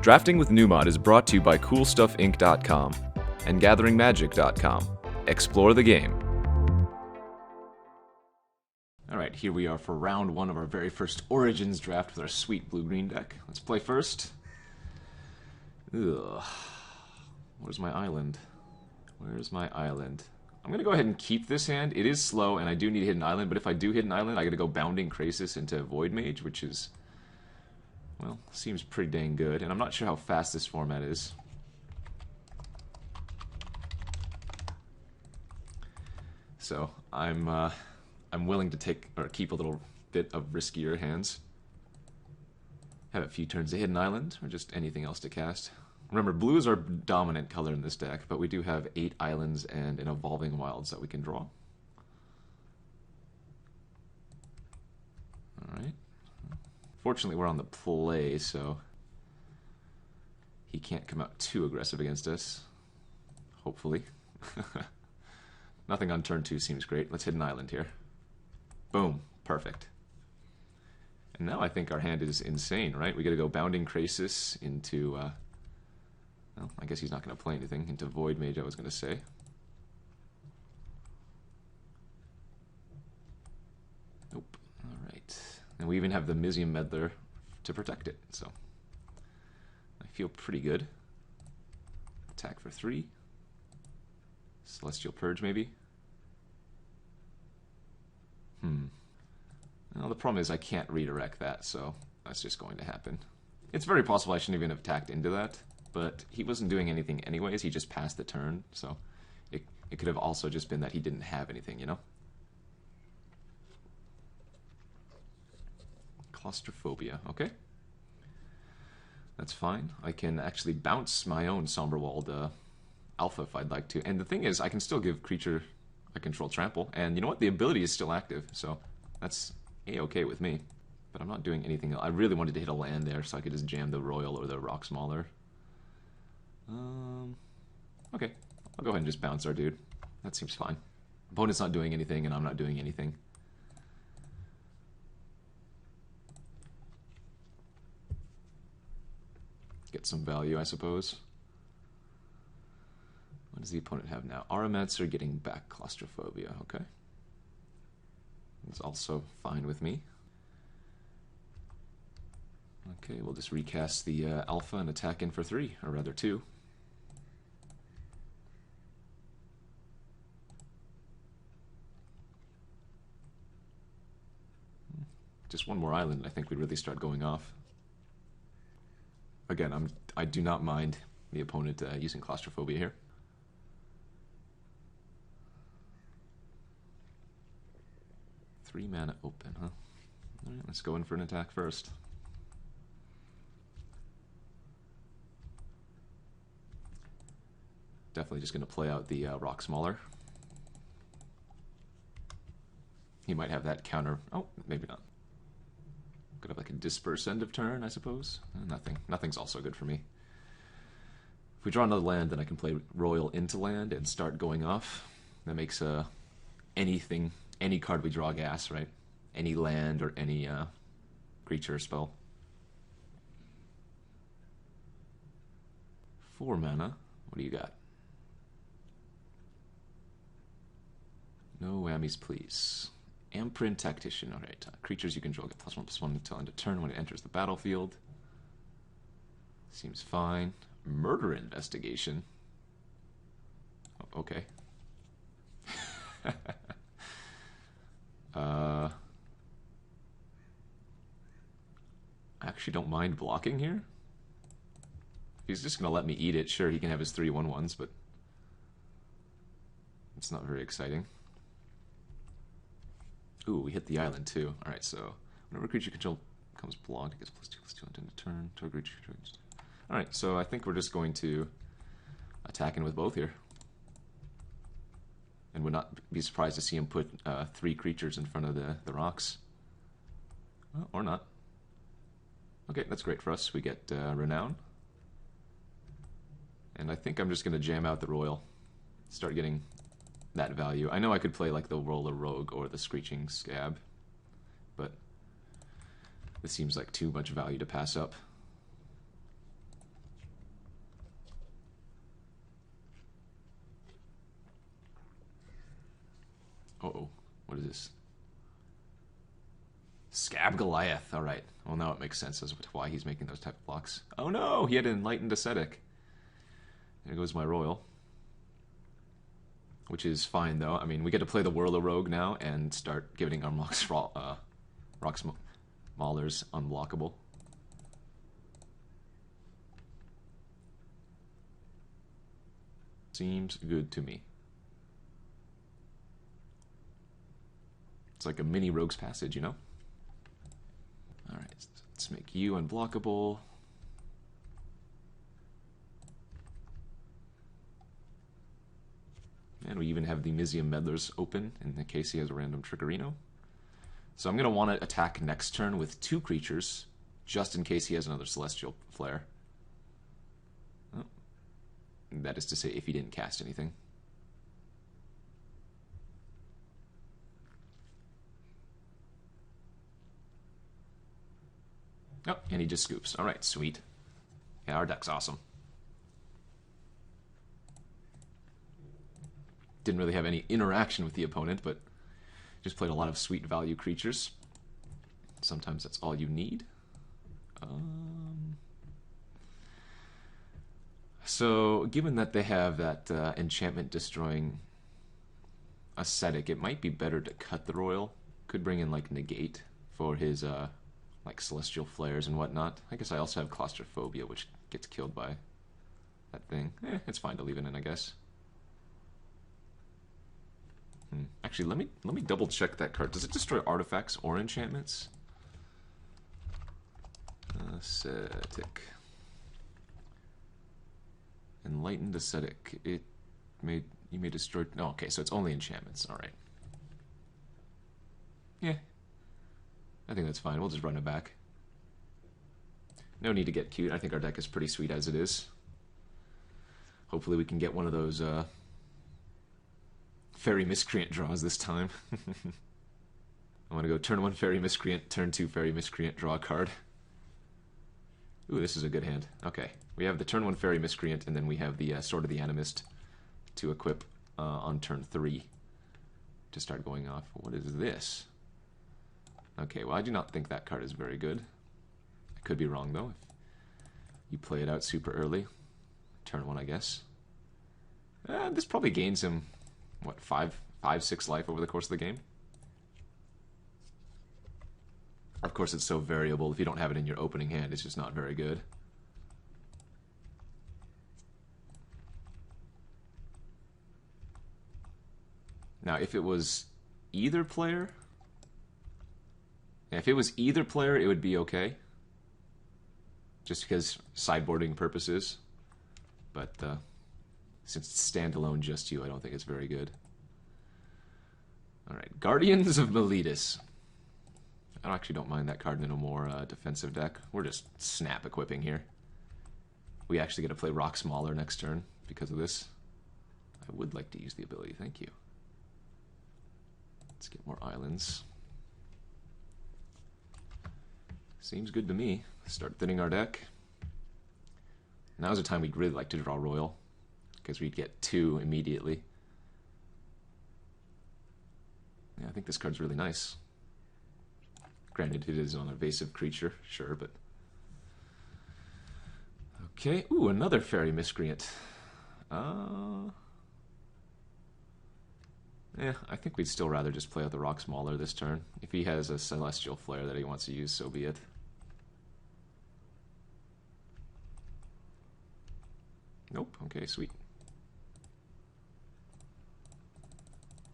Drafting with Numot is brought to you by CoolStuffInc.com and GatheringMagic.com. Explore the game. Alright, here we are for round one of our very first Origins draft with our sweet blue-green deck. Let's play first. Ugh. Where's my island? Where's my island? I'm going to go ahead and keep this hand. It is slow, and I do need to hit an island, but if I do hit an island, I got to go Bounding Krasis into Voidmage, which is, well, seems pretty dang good. And I'm not sure how fast this format is. So, I'm willing to take, or keep a little bit of riskier hands. Have a few turns to hit an island, or just anything else to cast. Remember, blue is our dominant color in this deck, but we do have 8 islands and an Evolving Wilds that we can draw. Alright. Fortunately, we're on the play, so he can't come out too aggressive against us. Hopefully. Nothing on turn 2 seems great. Let's hit an island here. Boom. Perfect. And now I think our hand is insane, right? We gotta go Bounding Krasis into, well, I guess he's not gonna play anything. Into Voidmage, I was gonna say. Nope. Alright. And we even have the Mizzium Meddler to protect it, so I feel pretty good. Attack for 3. Celestial Purge, maybe? Well, the problem is I can't redirect that, so that's just going to happen. It's very possible I shouldn't even have attacked into that, but he wasn't doing anything anyways, he just passed the turn, so it could have also just been that he didn't have anything, you know? Claustrophobia, okay. That's fine. I can actually bounce my own Somberwald Alpha if I'd like to. And the thing is, I can still give creature I control trample. And you know what? The ability is still active, so that's A-okay with me. But I'm not doing anything else. I really wanted to hit a land there so I could just jam the Roil or the Rhox Mauler. Okay. I'll go ahead and just bounce our dude. That seems fine. Opponent's not doing anything, and I'm not doing anything. Get some value, I suppose. What does the opponent have now? Aramets are getting back Claustrophobia, okay. It's also fine with me. Okay, we'll just recast the Alpha and attack in for 3, or rather 2. Just one more island, I think we'd really start going off. Again, I do not mind the opponent using Claustrophobia here. 3 mana open, huh? Alright, let's go in for an attack first. Definitely just going to play out the Rhox Mauler. He might have that counter. Oh, maybe not. Could have like a Disperse end of turn, I suppose. Nothing. Nothing's also good for me. If we draw another land, then I can play Roil into land and start going off. That makes anything, any card we draw gas, right? Any land or any creature spell. 4 mana. What do you got? No whammies, please. Imprint Tactician. Alright. Creatures you control get +1/+1 until end of turn when it enters the battlefield. Seems fine. Murder Investigation. Oh, okay. I actually don't mind blocking here. If he's just going to let me eat it, sure, he can have his 3/1/1s, but it's not very exciting. Ooh, we hit the island too. Alright, so whenever creature control becomes blocked, it gets +2/+2 until end of turn. Target creature. Alright, so I think we're just going to attack in with both here. And would not be surprised to see him put 3 creatures in front of the Rhox. Well, or not. Okay, that's great for us. We get Renown. And I think I'm just going to jam out the Roil. Start getting that value. I know I could play like the Whirler Rogue or the Screeching Skaab, but this seems like too much value to pass up. Uh-oh. What is this? Scab Goliath. Alright. Well, now it makes sense as to why he's making those type of blocks. Oh no! He had an Enlightened Ascetic. There goes my Roil. Which is fine, though. I mean, we get to play the Whirler Rogue now and start giving our Rhox Maulers unblockable. Seems good to me. It's like a mini Rogue's Passage, you know? Alright, let's make you unblockable. And we even have the Mizzium Meddlers open in case he has a random Trickerino. So I'm going to want to attack next turn with 2 creatures, just in case he has another Celestial Flare. Oh. That is to say, if he didn't cast anything. Oh, and he just scoops. Alright, sweet. Yeah, our deck's awesome. Didn't really have any interaction with the opponent, but just played a lot of sweet value creatures. Sometimes that's all you need. So, given that they have that enchantment destroying ascetic, it might be better to cut the Roil. Could bring in like negate for his like celestial flares and whatnot. I guess I also have claustrophobia, which gets killed by that thing. It's fine to leave it in, I guess. Actually, let me double check that card. Does it destroy artifacts or enchantments? Ascetic. Enlightened Ascetic. You may destroy. No, okay, so it's only enchantments. All right. Yeah, I think that's fine. We'll just run it back. No need to get cute. I think our deck is pretty sweet as it is. Hopefully, we can get one of those Faerie Miscreant draws this time. I'm gonna go turn 1 Faerie Miscreant, turn 2 Faerie Miscreant, draw a card. Ooh, this is a good hand. Okay, we have the turn 1 Faerie Miscreant, and then we have the Sword of the Animist to equip on turn 3 to start going off. What is this? Okay, well, I do not think that card is very good. I could be wrong, though. If you play it out super early. Turn 1, I guess. This probably gains him, what, 6 life over the course of the game? Of course, it's so variable. If you don't have it in your opening hand, it's just not very good. Now, if it was either player... Yeah, if it was either player, it would be okay. Just because sideboarding purposes. But since it's standalone just you, I don't think it's very good. Alright, Guardians of Meletis. I actually don't mind that card in a more defensive deck. We're just snap equipping here. We actually get to play Rhox Mauler next turn because of this. I would like to use the ability, thank you. Let's get more islands. Seems good to me. Start thinning our deck. Now's the time we'd really like to draw Roil, because we'd get 2 immediately. Yeah, I think this card's really nice. Granted, it is an evasive creature, sure, but... Okay, ooh, another Faerie Miscreant. Yeah, I think we'd still rather just play out the Rhox Mauler this turn. If he has a Celestial Flare that he wants to use, so be it. Nope, okay, sweet.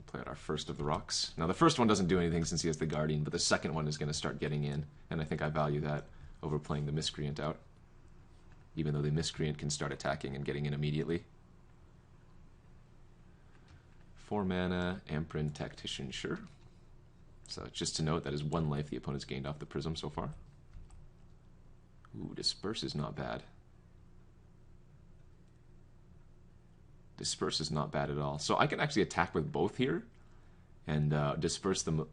Play out our first of the Rhox. Now, the first one doesn't do anything since he has the Guardian, but the second one is going to start getting in, and I think I value that over playing the Miscreant out. Even though the Miscreant can start attacking and getting in immediately. 4 mana, Amprint Tactician, sure. So just to note, that is 1 life the opponent's gained off the Prism so far. Ooh, Disperse is not bad. Disperse is not bad at all. So I can actually attack with both here and disperse the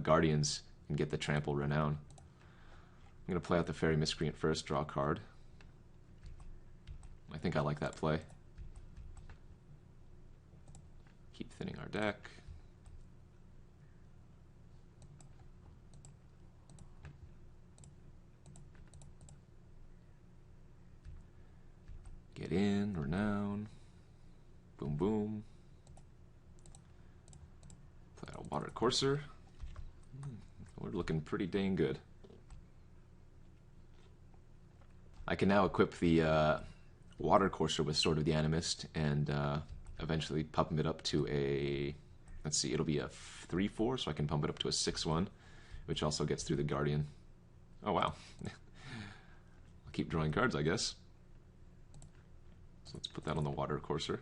Guardians and get the Trample Renown. I'm going to play out the Faerie Miscreant first, draw a card. I think I like that play. Keep thinning our deck. Get in, renown. Boom, boom. Play a Watercourser. We're looking pretty dang good. I can now equip the Watercourser with Sword of the Animist and eventually pump it up to a... Let's see, it'll be a 3/4, so I can pump it up to a 6/1, which also gets through the Guardian. Oh, wow. I'll keep drawing cards, I guess. So let's put that on the Watercourser,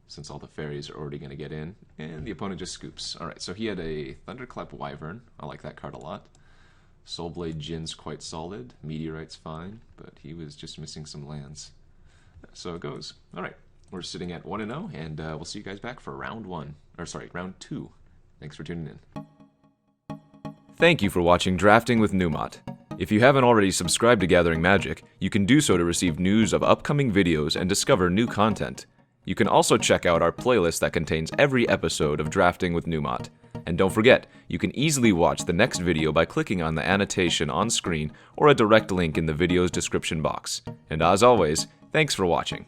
since all the fairies are already going to get in, and the opponent just scoops. Alright, so he had a Thunderclap Wyvern. I like that card a lot. Soulblade Djinn's quite solid. Meteorite's fine, but he was just missing some lands. So it goes. Alright, we're sitting at 1-0, and we'll see you guys back for round 2. Thanks for tuning in. Thank you for watching Drafting with Numot. If you haven't already subscribed to Gathering Magic, you can do so to receive news of upcoming videos and discover new content. You can also check out our playlist that contains every episode of Drafting with Numot. And don't forget, you can easily watch the next video by clicking on the annotation on screen or a direct link in the video's description box. And as always, thanks for watching.